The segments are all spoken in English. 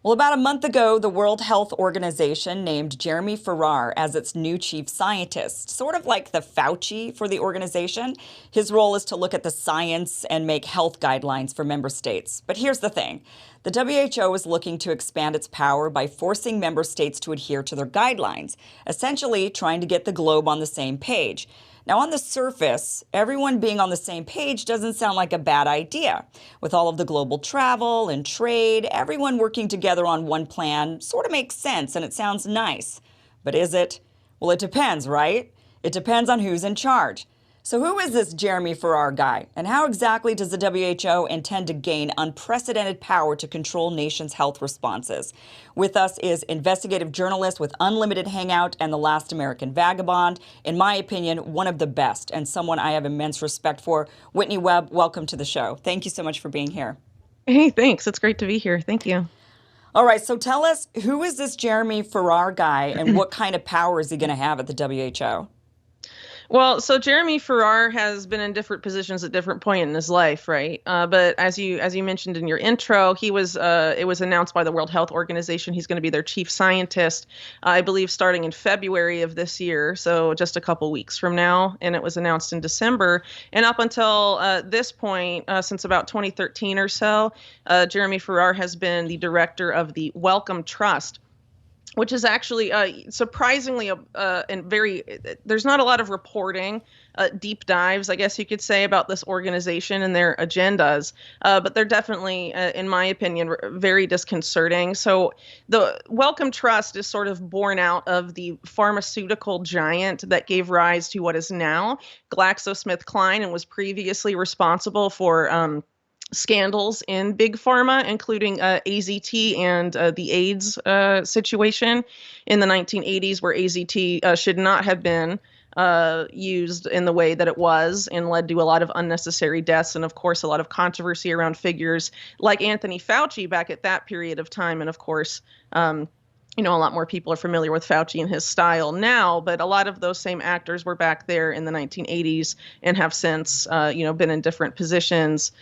Well, about a month ago, the World Health Organization named Jeremy Farrar as its new chief scientist, sort of like the Fauci for the organization. His role is to look at the science and make health guidelines for member states. But here's the thing. The WHO is looking to expand its power by forcing member states to adhere to their guidelines, essentially trying to get the globe on the same page. Now, on the surface, everyone being on the same page doesn't sound like a bad idea. With all of the global travel and trade, everyone working together on one plan sort of makes sense and it sounds nice. But is it? Well, it depends, right? It depends on who's in charge. So who is this Jeremy Farrar guy? And how exactly does the WHO intend to gain unprecedented power to control nations' health responses? With us is investigative journalist with Unlimited Hangout and The Last American Vagabond. In my opinion, one of the best and someone I have immense respect for. Whitney Webb, welcome to the show. Thank you so much for being here. Hey, thanks. It's great to be here. Thank you. All right, so tell us, who is this Jeremy Farrar guy and what kind of power is he going to have at the WHO? Well, so Jeremy Farrar has been in different positions at different point in his life, right? But as you mentioned in your intro, he was it was announced by the World Health Organization he's going to be their chief scientist, I believe, starting in February of this year, so just a couple weeks from now, and it was announced in December. And up until this point, since about 2013 or so, Jeremy Farrar has been the director of the Wellcome Trust, which is actually surprisingly and very, there's not a lot of reporting, deep dives, I guess you could say, about this organization and their agendas, but they're definitely, in my opinion, very disconcerting. So the Wellcome Trust is sort of born out of the pharmaceutical giant that gave rise to what is now GlaxoSmithKline and was previously responsible for scandals in big pharma, including AZT and the AIDS situation in the 1980s, where AZT should not have been used in the way that it was and led to a lot of unnecessary deaths. And of course, a lot of controversy around figures like Anthony Fauci back at that period of time. And of course, a lot more people are familiar with Fauci and his style now, but a lot of those same actors were back there in the 1980s and have since, been in different positions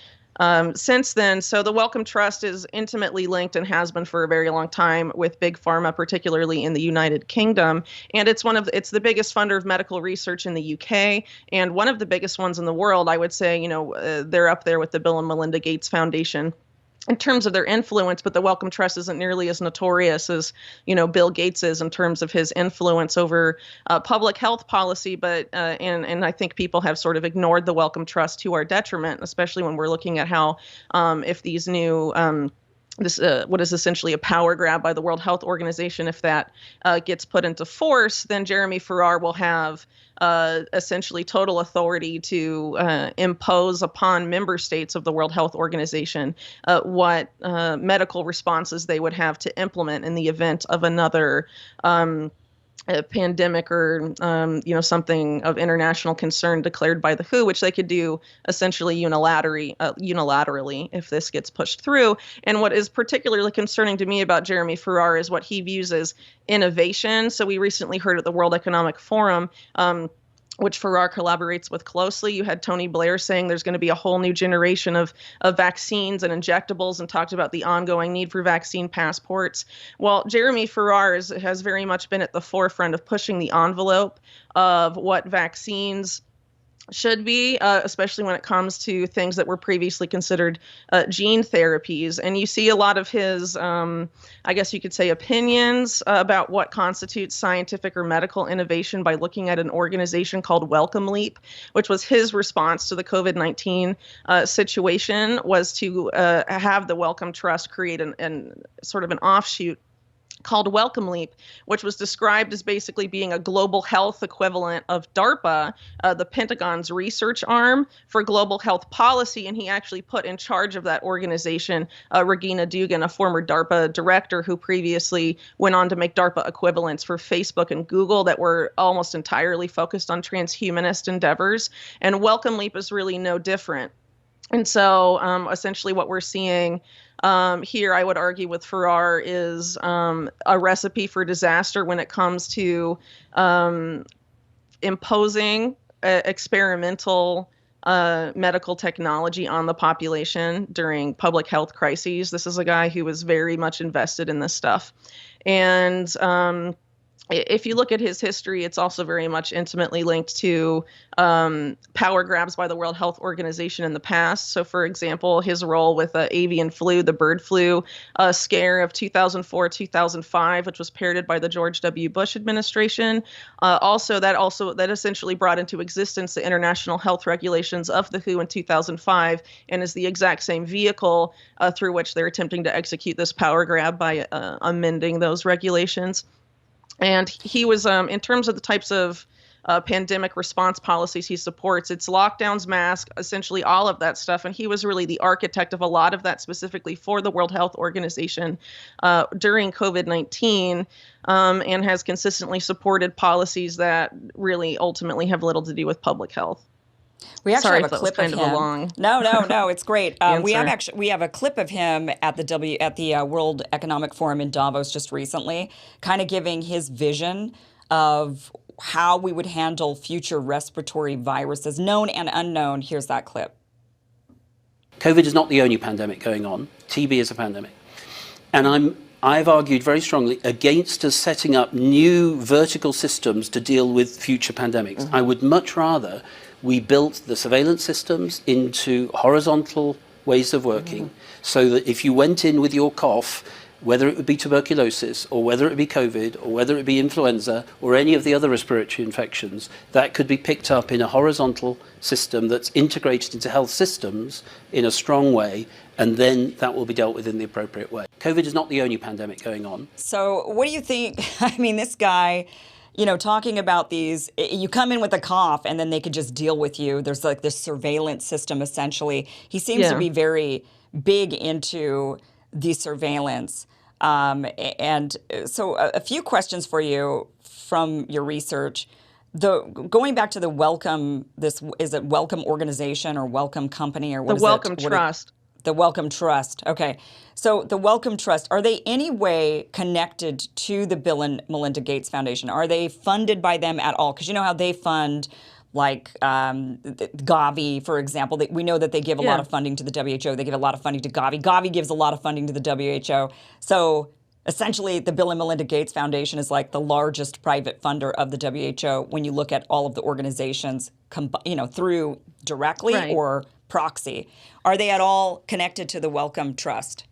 since then. So the Wellcome Trust is intimately linked and has been for a very long time with big pharma, particularly in the United Kingdom. And it's it's the biggest funder of medical research in the UK and one of the biggest ones in the world. I would say, they're up there with the Bill and Melinda Gates Foundation in terms of their influence, but the Wellcome Trust isn't nearly as notorious as, Bill Gates is in terms of his influence over public health policy. But and I think people have sort of ignored the Wellcome Trust to our detriment, especially when we're looking at how if these new this what is essentially a power grab by the World Health Organization, if that gets put into force, then Jeremy Farrar will have essentially total authority to impose upon member states of the World Health Organization what medical responses they would have to implement in the event of another a pandemic or something of international concern declared by the WHO, which they could do essentially unilaterally if this gets pushed through. And what is particularly concerning to me about Jeremy Farrar is what he views as innovation. So we recently heard at the World Economic Forum, which Farrar collaborates with closely. You had Tony Blair saying there's going to be a whole new generation of vaccines and injectables, and talked about the ongoing need for vaccine passports. Well, Jeremy Farrar has very much been at the forefront of pushing the envelope of what vaccines should be, especially when it comes to things that were previously considered gene therapies. And you see a lot of his, I guess you could say, opinions about what constitutes scientific or medical innovation by looking at an organization called Wellcome Leap, which was his response to the COVID-19 situation, was to have the Wellcome Trust create an sort of an offshoot called Wellcome Leap, which was described as basically being a global health equivalent of DARPA, the Pentagon's research arm for global health policy. And he actually put in charge of that organization Regina Dugan, a former DARPA director who previously went on to make DARPA equivalents for Facebook and Google that were almost entirely focused on transhumanist endeavors. And Wellcome Leap is really no different. And so essentially what we're seeing here, I would argue, with Farrar is a recipe for disaster when it comes to imposing experimental medical technology on the population during public health crises. This is a guy who was very much invested in this stuff. And if you look at his history, it's also very much intimately linked to power grabs by the World Health Organization in the past. So, for example, his role with the avian flu, the bird flu scare of 2004-2005, which was parroted by the George W. Bush administration. That essentially brought into existence the international health regulations of the WHO in 2005, and is the exact same vehicle through which they're attempting to execute this power grab by amending those regulations. And he was, in terms of the types of pandemic response policies he supports, it's lockdowns, masks, essentially all of that stuff. And he was really the architect of a lot of that specifically for the World Health Organization during COVID-19, and has consistently supported policies that really ultimately have little to do with public health. We actually Sorry have a if that was clip kind of of him. a long No, it's great. We answer. have a clip of him at the World Economic Forum in Davos just recently, kind of giving his vision of how we would handle future respiratory viruses, known and unknown. Here's that clip. COVID is not the only pandemic going on. TB is a pandemic. And I've argued very strongly against us setting up new vertical systems to deal with future pandemics. Mm-hmm. I would much rather we built the surveillance systems into horizontal ways of working, so that if you went in with your cough, whether it would be tuberculosis or whether it would be COVID or whether it would be influenza or any of the other respiratory infections, that could be picked up in a horizontal system that's integrated into health systems in a strong way, and then that will be dealt with in the appropriate way. COVID is not the only pandemic going on. So what do you think? I mean, this guy, talking about these, you come in with a cough and then they could just deal with you. There's like this surveillance system, essentially. He seems to be very big into the surveillance. And so a few questions for you from your research. Going back to the Wellcome, is it Wellcome organization or Wellcome company or what is it? The Wellcome Trust. The Wellcome Trust. Okay. So the Wellcome Trust, are they any way connected to the Bill and Melinda Gates Foundation? Are they funded by them at all? Because you know how they fund like Gavi, for example. We know that they give a lot of funding to the WHO. They give a lot of funding to Gavi. Gavi gives a lot of funding to the WHO. So essentially, the Bill and Melinda Gates Foundation is like the largest private funder of the WHO when you look at all of the organizations, through directly or proxy. Are they at all connected to the Wellcome Trust?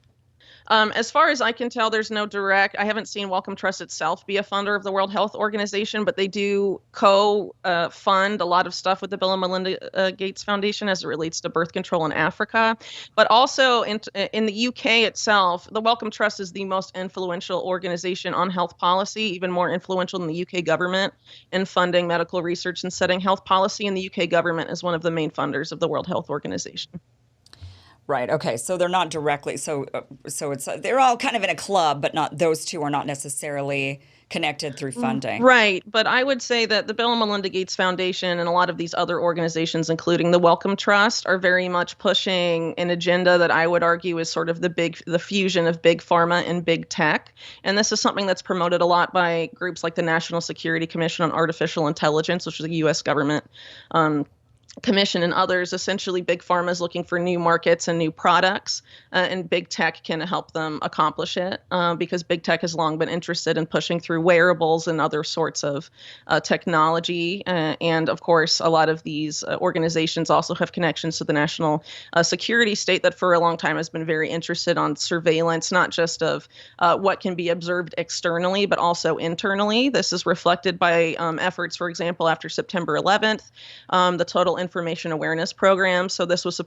As far as I can tell, there's no direct. I haven't seen Wellcome Trust itself be a funder of the World Health Organization, but they do fund a lot of stuff with the Bill and Melinda Gates Foundation as it relates to birth control in Africa. But also in the UK itself, the Wellcome Trust is the most influential organization on health policy, even more influential than the UK government in funding medical research and setting health policy. And the UK government is one of the main funders of the World Health Organization. Right. Okay. So they're not directly. So it's they're all kind of in a club, but those two are not necessarily connected through funding. Right. But I would say that the Bill and Melinda Gates Foundation and a lot of these other organizations, including the Wellcome Trust, are very much pushing an agenda that I would argue is sort of the fusion of big pharma and big tech. And this is something that's promoted a lot by groups like the National Security Commission on Artificial Intelligence, which is a U.S. government commission, and others. Essentially, big pharma is looking for new markets and new products, and big tech can help them accomplish it, because big tech has long been interested in pushing through wearables and other sorts of technology. And of course, a lot of these organizations also have connections to the national security state that for a long time has been very interested on surveillance, not just of what can be observed externally, but also internally. This is reflected by efforts, for example, after September 11th, the Total Information Awareness Program. So this was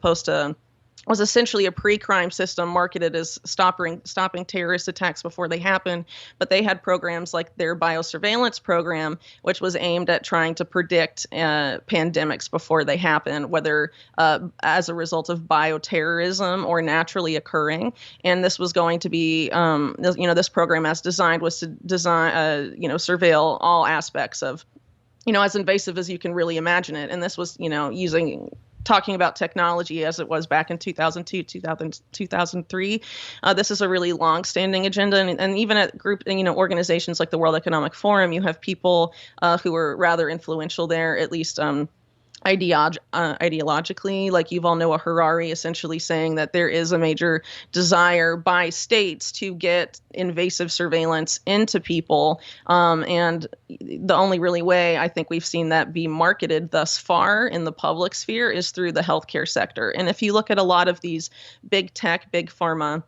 essentially a pre-crime system marketed as stopping terrorist attacks before they happen. But they had programs like their biosurveillance program, which was aimed at trying to predict pandemics before they happen, whether as a result of bioterrorism or naturally occurring. And this was going to be, this program as designed was to surveil all aspects of, as invasive as you can really imagine it. And this was, talking about technology as it was back in 2002, 2003. This is a really long-standing agenda. And even at organizations like the World Economic Forum, you have people who are rather influential there, at least ideologically, like Yuval Noah Harari essentially saying that there is a major desire by states to get invasive surveillance into people. And the only really way I think we've seen that be marketed thus far in the public sphere is through the healthcare sector. And if you look at a lot of these big tech, big pharma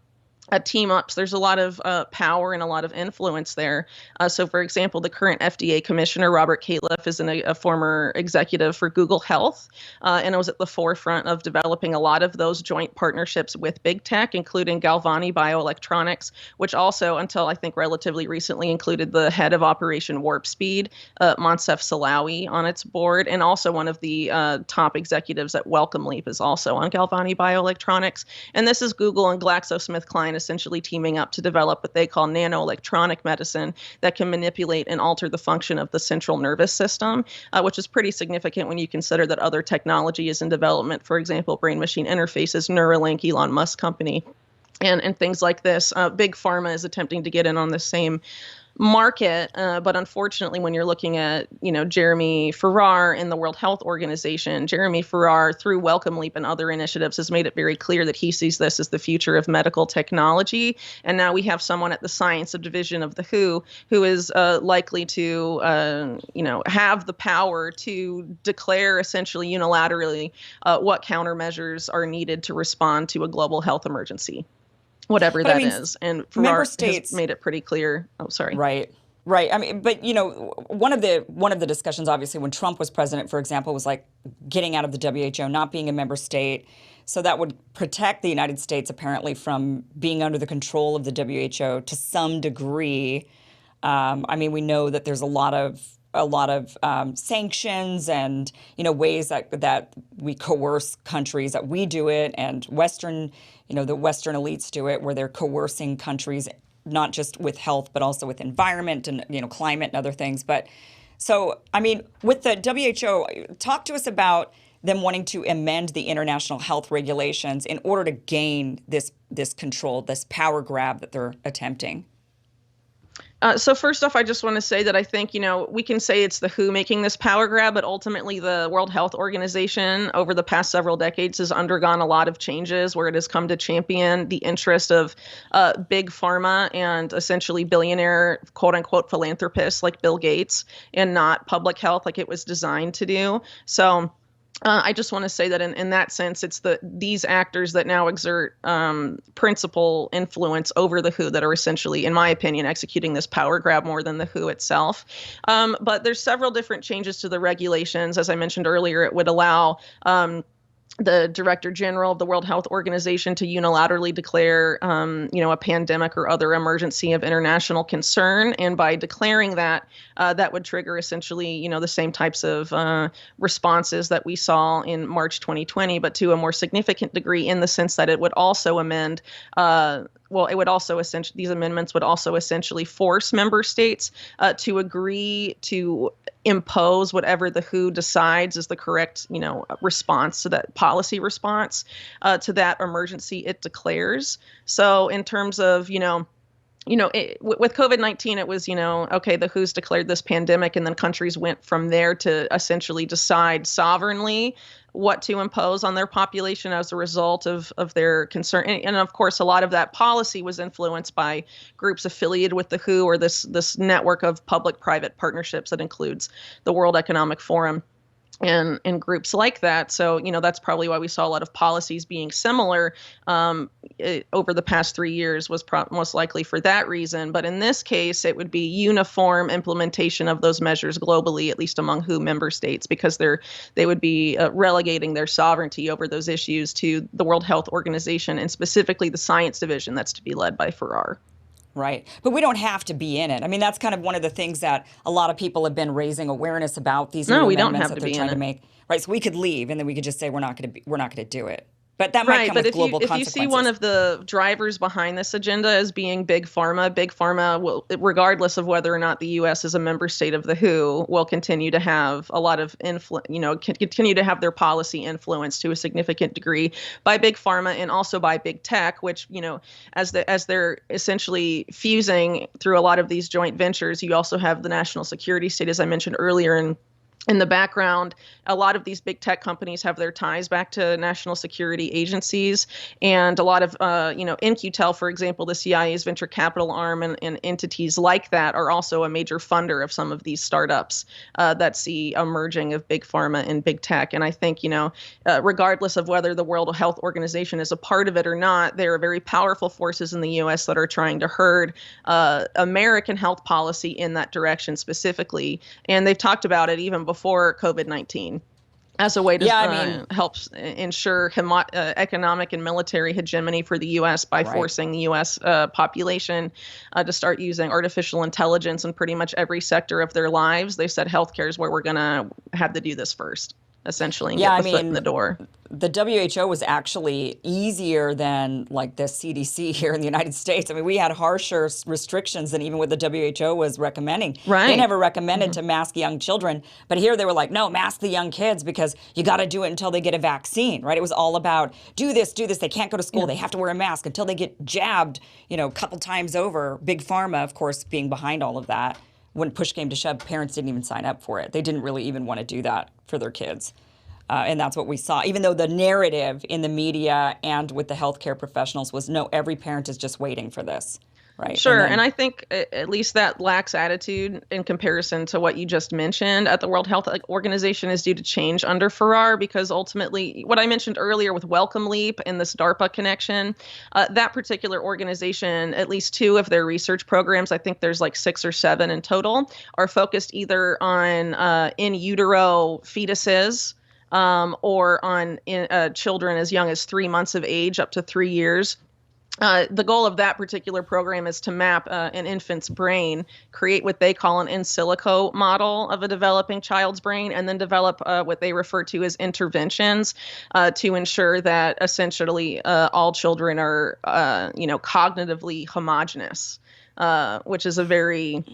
team ups, there's a lot of power and a lot of influence there. So, for example, the current FDA commissioner, Robert Califf, is a former executive for Google Health, and was at the forefront of developing a lot of those joint partnerships with big tech, including Galvani Bioelectronics, which also, until I think relatively recently, included the head of Operation Warp Speed, Moncef Slaoui, on its board, and also one of the top executives at Wellcome Leap is also on Galvani Bioelectronics. And this is Google and GlaxoSmithKline essentially teaming up to develop what they call nanoelectronic medicine that can manipulate and alter the function of the central nervous system, which is pretty significant when you consider that other technology is in development. For example, brain-machine interfaces, Neuralink, Elon Musk company, and things like this. Big pharma is attempting to get in on the same market, but unfortunately, when you're looking at, Jeremy Farrar in the World Health Organization, Jeremy Farrar, through Wellcome Leap and other initiatives, has made it very clear that he sees this as the future of medical technology. And now we have someone at the science division of the who is likely to, have the power to declare essentially unilaterally what countermeasures are needed to respond to a global health emergency, whatever that is. And Farrar has made it pretty clear. Oh, sorry. Right. I mean, but one of the discussions, obviously, when Trump was president, for example, was like getting out of the WHO, not being a member state. So that would protect the United States apparently from being under the control of the WHO to some degree. I mean, we know that there's a lot of sanctions and ways that we coerce countries, that we do it, and the Western elites do it, where they're coercing countries not just with health but also with environment and climate and other things. But so I mean, with the WHO, talk to us about them wanting to amend the international health regulations in order to gain this control, this power grab that they're attempting. So first off, I just want to say that I think, we can say it's the WHO making this power grab, but ultimately the World Health Organization over the past several decades has undergone a lot of changes where it has come to champion the interest of big pharma and essentially billionaire, quote unquote, philanthropists like Bill Gates, and not public health like it was designed to do. So I just want to say that in that sense, it's these actors that now exert principal influence over the WHO that are essentially, in my opinion, executing this power grab more than the WHO itself. But there's several different changes to the regulations. As I mentioned earlier, it would allow the Director General of the World Health Organization to unilaterally declare, a pandemic or other emergency of international concern. And by declaring that, that would trigger essentially, the same types of responses that we saw in March 2020, but to a more significant degree, in the sense that it would also amend these amendments would also essentially force member states to agree to impose whatever the WHO decides is the correct, response to that policy response to that emergency it declares. So in terms of, with COVID-19, it was, okay, the WHO's declared this pandemic, and then countries went from there to essentially decide sovereignly what to impose on their population as a result of their concern. And of course, a lot of that policy was influenced by groups affiliated with the WHO, or this network of public-private partnerships that includes the World Economic Forum and groups like that. So, that's probably why we saw a lot of policies being similar over the past 3 years, was most likely for that reason. But in this case, it would be uniform implementation of those measures globally, at least among WHO member states, because they would be relegating their sovereignty over those issues to the World Health Organization, and specifically the science division that's to be led by Farrar. Right. But we don't have to be in it. I mean, that's kind of one of the things that a lot of people have been raising awareness about, these new amendments that they're trying to make. Right. So we could leave, and then we could just say we're not going to do it. But that might come with global consequences. If you see one of the drivers behind this agenda as being big pharma will, regardless of whether or not the U.S. is a member state of the WHO, will continue to have a lot of continue to have their policy influenced to a significant degree by big pharma and also by big tech, which, as they're essentially fusing through a lot of these joint ventures, you also have the national security state, as I mentioned earlier, and in the background, a lot of these big tech companies have their ties back to national security agencies, and a lot of, In-Q-Tel, for example, the CIA's venture capital arm, and entities like that are also a major funder of some of these startups that see a merging of big pharma and big tech. And I think, regardless of whether the World Health Organization is a part of it or not, there are very powerful forces in the U.S. that are trying to herd American health policy in that direction specifically. And they've talked about it even before COVID-19 as a way to help ensure economic and military hegemony for the U.S. by forcing the U.S. Population to start using artificial intelligence in pretty much every sector of their lives. They said healthcare is where we're going to have to do this first, essentially, and get the foot in the door. The WHO was actually easier than like the CDC here in the United States. I mean, we had harsher restrictions than even what the WHO was recommending. Right. They never recommended to mask young children, but here they were like, no, mask the young kids because you got to do it until they get a vaccine, right? It was all about do this. They can't go to school. They have to wear a mask until they get jabbed, a couple times over. Big Pharma, of course, being behind all of that. When push came to shove, parents didn't even sign up for it. They didn't really even want to do that for their kids. And that's what we saw, even though the narrative in the media and with the healthcare professionals was, no, every parent is just waiting for this, right? Sure, and I think at least that lax attitude in comparison to what you just mentioned at the World Health Organization is due to change under Farrar, because ultimately, what I mentioned earlier with Wellcome Leap and this DARPA connection, that particular organization, at least 2 of their research programs, I think there's like 6 or 7 in total, are focused either on in utero fetuses, or on children as young as 3 months of age up to 3 years. The goal of that particular program is to map an infant's brain, create what they call an in silico model of a developing child's brain, and then develop what they refer to as interventions to ensure that essentially all children are, cognitively homogenous, which is a very...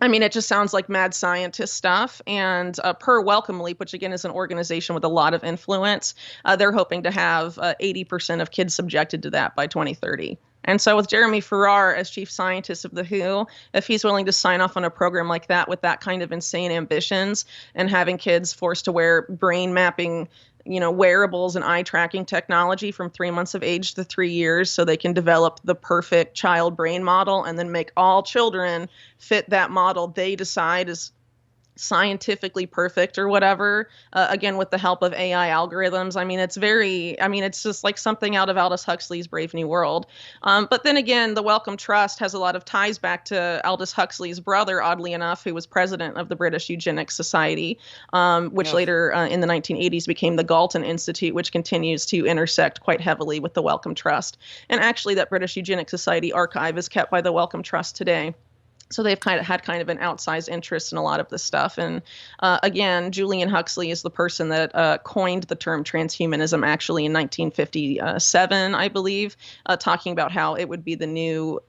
it just sounds like mad scientist stuff. And per Wellcome Leap, which again is an organization with a lot of influence, they're hoping to have 80% of kids subjected to that by 2030. And so with Jeremy Farrar as chief scientist of the WHO, if he's willing to sign off on a program like that with that kind of insane ambitions and having kids forced to wear brain mapping wearables and eye tracking technology from 3 months of age to 3 years so they can develop the perfect child brain model and then make all children fit that model they decide is scientifically perfect or whatever, again, with the help of AI algorithms. It's just like something out of Aldous Huxley's Brave New World. But then again, the Wellcome Trust has a lot of ties back to Aldous Huxley's brother, oddly enough, who was president of the British Eugenics Society, which later in the 1980s became the Galton Institute, which continues to intersect quite heavily with the Wellcome Trust. And actually, that British Eugenics Society archive is kept by the Wellcome Trust today. So they've had kind of an outsized interest in a lot of this stuff. And again, Julian Huxley is the person that coined the term transhumanism actually in 1957, I believe, talking about how it would be the new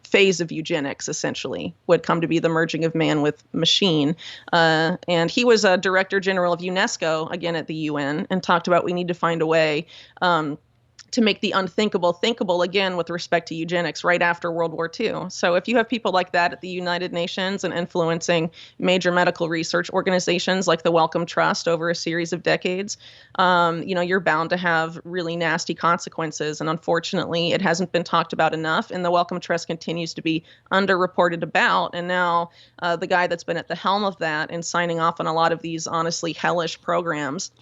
phase of eugenics, essentially, would come to be the merging of man with machine. And he was a director general of UNESCO, again, at the UN, and talked about we need to find a way to make the unthinkable thinkable again with respect to eugenics right after World War II. So if you have people like that at the United Nations and influencing major medical research organizations like the Wellcome Trust over a series of decades, you're bound to have really nasty consequences. And unfortunately, it hasn't been talked about enough. And the Wellcome Trust continues to be underreported about. And now the guy that's been at the helm of that and signing off on a lot of these honestly hellish programs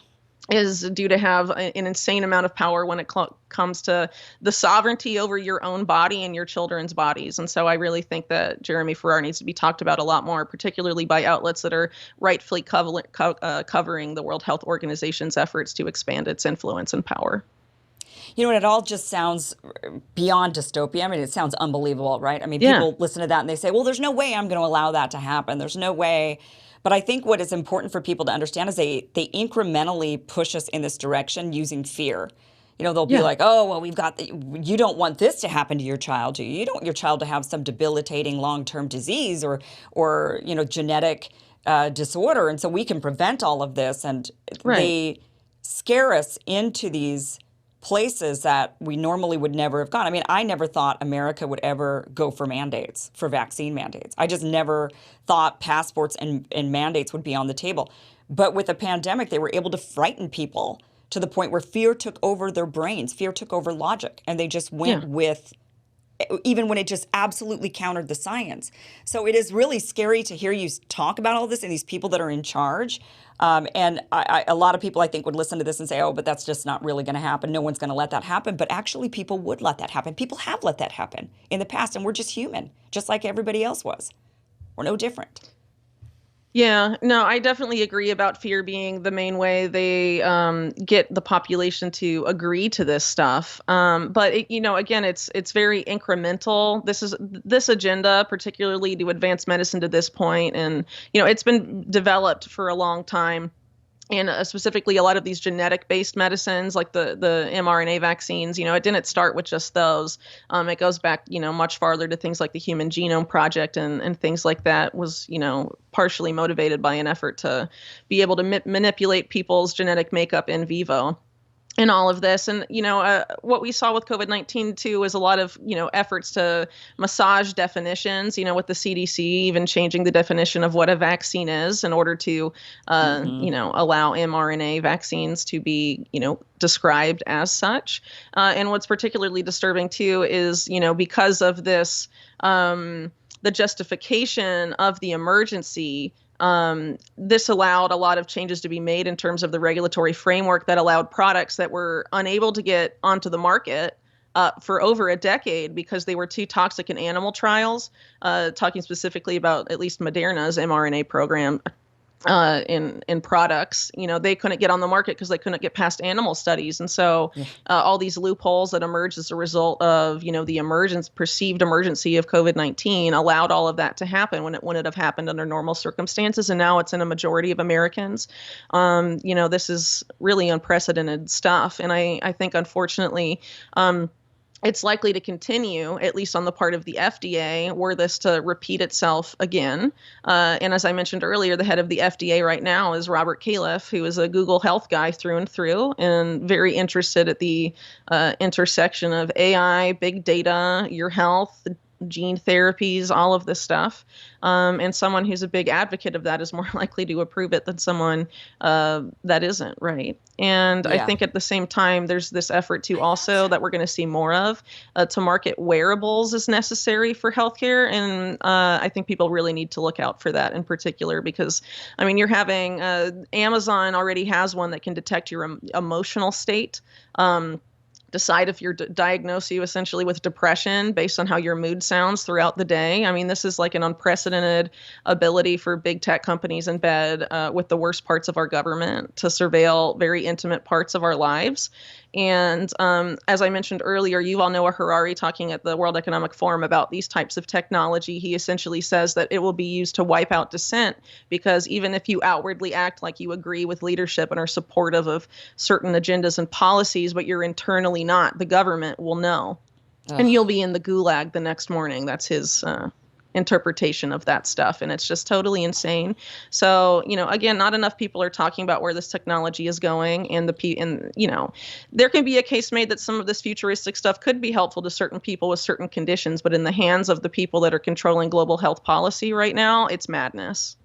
is due to have an insane amount of power when it comes to the sovereignty over your own body and your children's bodies. And so I really think that Jeremy Farrar needs to be talked about a lot more, particularly by outlets that are rightfully covering the World Health Organization's efforts to expand its influence and power. It all just sounds beyond dystopia. It sounds unbelievable, right? People listen to that and they say, well, there's no way I'm going to allow that to happen. There's no way. But I think what is important for people to understand is they incrementally push us in this direction using fear. They'll be like, oh, well, you don't want this to happen to your child, do you? You don't want your child to have some debilitating long-term disease or genetic disorder. And so we can prevent all of this. And they scare us into these places that we normally would never have gone. I mean, I never thought America would ever go for mandates, for vaccine mandates. I just never thought passports and mandates would be on the table. But with the pandemic, they were able to frighten people to the point where fear took over their brains, fear took over logic, and they just went with, even when it just absolutely countered the science. So it is really scary to hear you talk about all this and these people that are in charge. And a lot of people, I think, would listen to this and say, oh, but that's just not really going to happen. No one's going to let that happen. But actually, people would let that happen. People have let that happen in the past, and we're just human, just like everybody else was. We're no different. Yeah, no, I definitely agree about fear being the main way they get the population to agree to this stuff. But again, it's very incremental. This agenda, particularly to advance medicine to this point, and it's been developed for a long time. And specifically, a lot of these genetic-based medicines, like the mRNA vaccines, it didn't start with just those. It goes back, much farther to things like the Human Genome Project and things like that was, partially motivated by an effort to be able to manipulate people's genetic makeup in vivo. In all of this. And, what we saw with COVID-19 too is a lot of, efforts to massage definitions, with the CDC even changing the definition of what a vaccine is in order to, allow mRNA vaccines to be, described as such. And what's particularly disturbing too is, because of this, the justification of the emergency, this allowed a lot of changes to be made in terms of the regulatory framework that allowed products that were unable to get onto the market for over a decade because they were too toxic in animal trials, talking specifically about at least Moderna's mRNA program. In products, they couldn't get on the market because they couldn't get past animal studies. And so all these loopholes that emerged as a result of, the perceived emergency of COVID-19 allowed all of that to happen when it wouldn't have happened under normal circumstances. And now it's in a majority of Americans. This is really unprecedented stuff. And I think, unfortunately, it's likely to continue, at least on the part of the FDA, were this to repeat itself again. And as I mentioned earlier, the head of the FDA right now is Robert Califf, who is a Google Health guy through and through, and very interested at the intersection of AI, big data, your health, gene therapies, all of this stuff. And someone who's a big advocate of that is more likely to approve it than someone that isn't, right? And I think at the same time, there's this effort to also, that we're going to see more of, to market wearables as necessary for healthcare. And I think people really need to look out for that in particular, because, you're having, Amazon already has one that can detect your emotional state. Decide if diagnose you essentially with depression based on how your mood sounds throughout the day. This is like an unprecedented ability for big tech companies in bed with the worst parts of our government to surveil very intimate parts of our lives. And as I mentioned earlier, Yuval Noah Harari talking at the World Economic Forum about these types of technology, he essentially says that it will be used to wipe out dissent, because even if you outwardly act like you agree with leadership and are supportive of certain agendas and policies, but you're internally not, the government will know. Ugh. And you'll be in the gulag the next morning. That's his interpretation of that stuff. And it's just totally insane. So, again, not enough people are talking about where this technology is going. And there can be a case made that some of this futuristic stuff could be helpful to certain people with certain conditions. But in the hands of the people that are controlling global health policy right now, it's madness.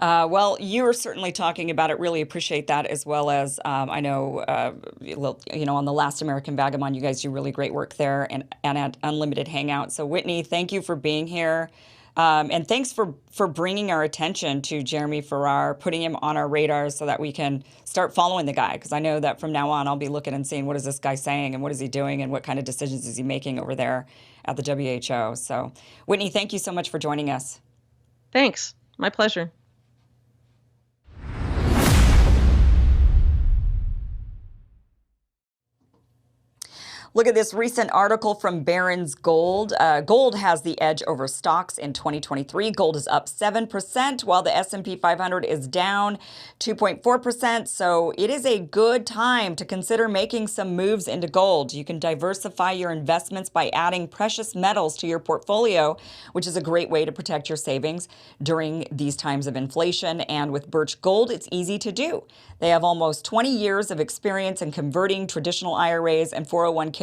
Well, you're certainly talking about it. Really appreciate that, as well as I know, on the Last American Vagabond, you guys do really great work there, and at Unlimited Hangout. So, Whitney, thank you for being here, and thanks for bringing our attention to Jeremy Farrar, putting him on our radar so that we can start following the guy. Because I know that from now on, I'll be looking and seeing what is this guy saying and what is he doing and what kind of decisions is he making over there at the WHO. So, Whitney, thank you so much for joining us. Thanks. My pleasure. Look at this recent article from Barron's Gold. Gold has the edge over stocks in 2023. Gold is up 7%, while the S&P 500 is down 2.4%. So it is a good time to consider making some moves into gold. You can diversify your investments by adding precious metals to your portfolio, which is a great way to protect your savings during these times of inflation. And with Birch Gold, it's easy to do. They have almost 20 years of experience in converting traditional IRAs and 401ks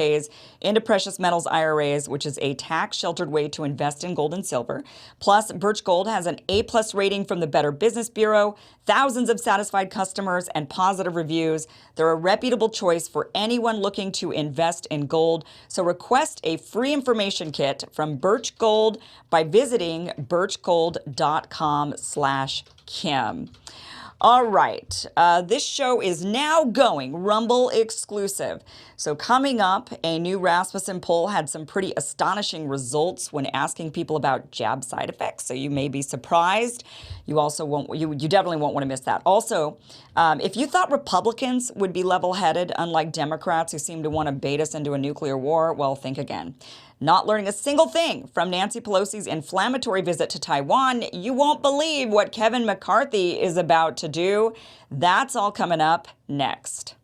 into precious metals IRAs, which is a tax-sheltered way to invest in gold and silver. Plus, Birch Gold has an A-plus rating from the Better Business Bureau, thousands of satisfied customers, and positive reviews. They're a reputable choice for anyone looking to invest in gold. So request a free information kit from Birch Gold by visiting birchgold.com/Kim. All right, this show is now going Rumble exclusive. So coming up, a new Rasmussen poll had some pretty astonishing results when asking people about jab side effects. So you may be surprised. You also won't. You definitely won't want to miss that. Also, if you thought Republicans would be level-headed, unlike Democrats who seem to want to bait us into a nuclear war, well, think again. Not learning a single thing from Nancy Pelosi's inflammatory visit to Taiwan, you won't believe what Kevin McCarthy is about to do. That's all coming up next.